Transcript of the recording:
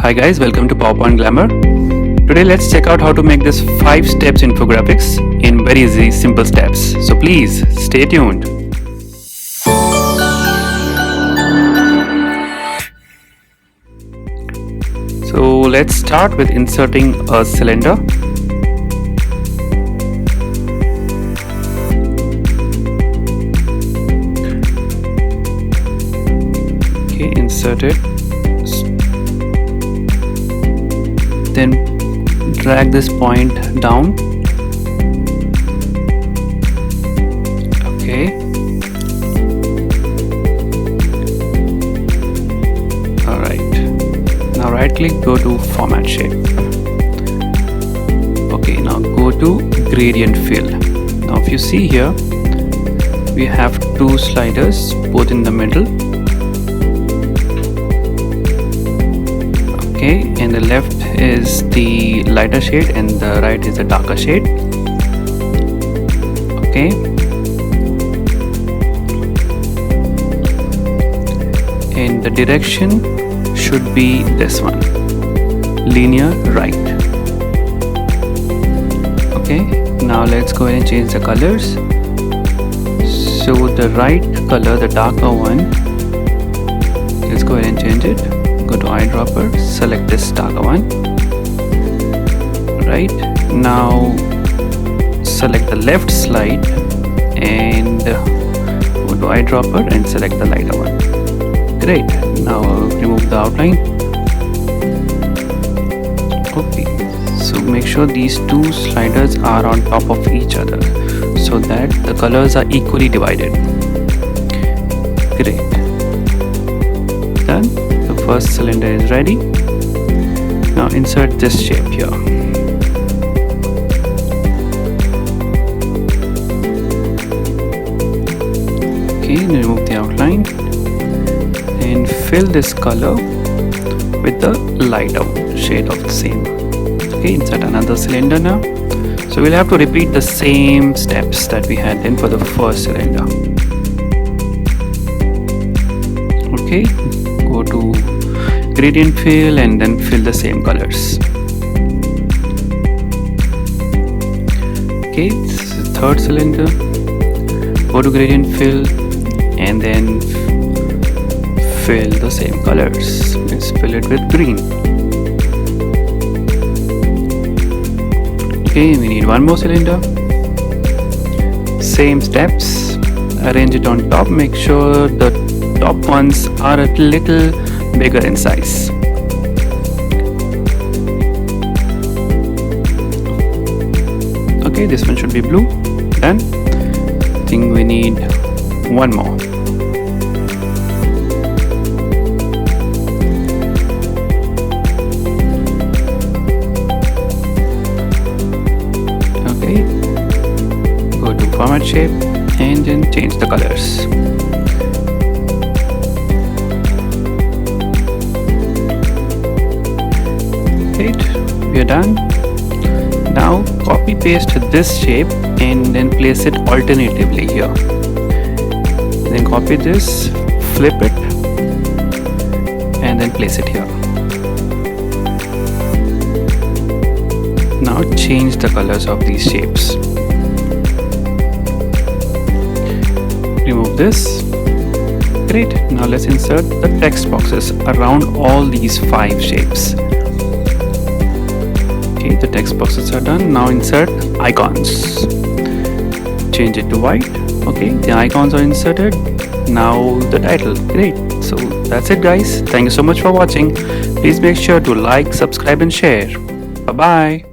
Hi guys, welcome to PowerPoint Glamour. Today let's check out how to make this 5 steps infographics in very easy simple steps. So please stay tuned. So let's start with inserting a cylinder. Okay, insert it. Then drag this point down. Okay. Alright. Now right click, go to format shape. Okay, now go to gradient fill. Now if you see here, we have two sliders, both in the middle. Okay, and the left is the lighter shade and the right is the darker shade. Okay, and the direction should be this one, linear right. Okay, now let's go ahead and change the colors. So the right color, the darker one, let's go ahead and change it. Go to eyedropper, select this darker one. Right, now select the left slide and go to eyedropper and select the lighter one. Great, now remove the outline. Okay, so make sure these two sliders are on top of each other so that the colors are equally divided. Great, done. First cylinder is ready. Now insert this shape here. Okay, remove the outline and fill this color with the lighter shade of the same. Okay, insert another cylinder now. So we'll have to repeat the same steps that we had then for the first cylinder. Okay, go to gradient fill and then fill the same colors. Okay, this is the third cylinder. Go to gradient fill and then fill the same colors. Let's fill it with green. Okay, we need one more cylinder. Same steps. Arrange it on top. Make sure the top ones are a little bigger in size. Okay, this one should be blue. Done. I think we need one more. Okay, go to format shape and then change the colors. We are done. Now copy paste this shape and then place it alternatively here. Then copy this, flip it and then place it here. Now change the colors of these shapes. Remove this. Great. Now let's insert the text boxes around all these 5 shapes. Okay, the text boxes are done. Now insert icons. Change it to white. Okay, the icons are inserted. Now the title. Great. So that's it guys. Thank you so much for watching. Please make sure to like, subscribe and share. Bye bye.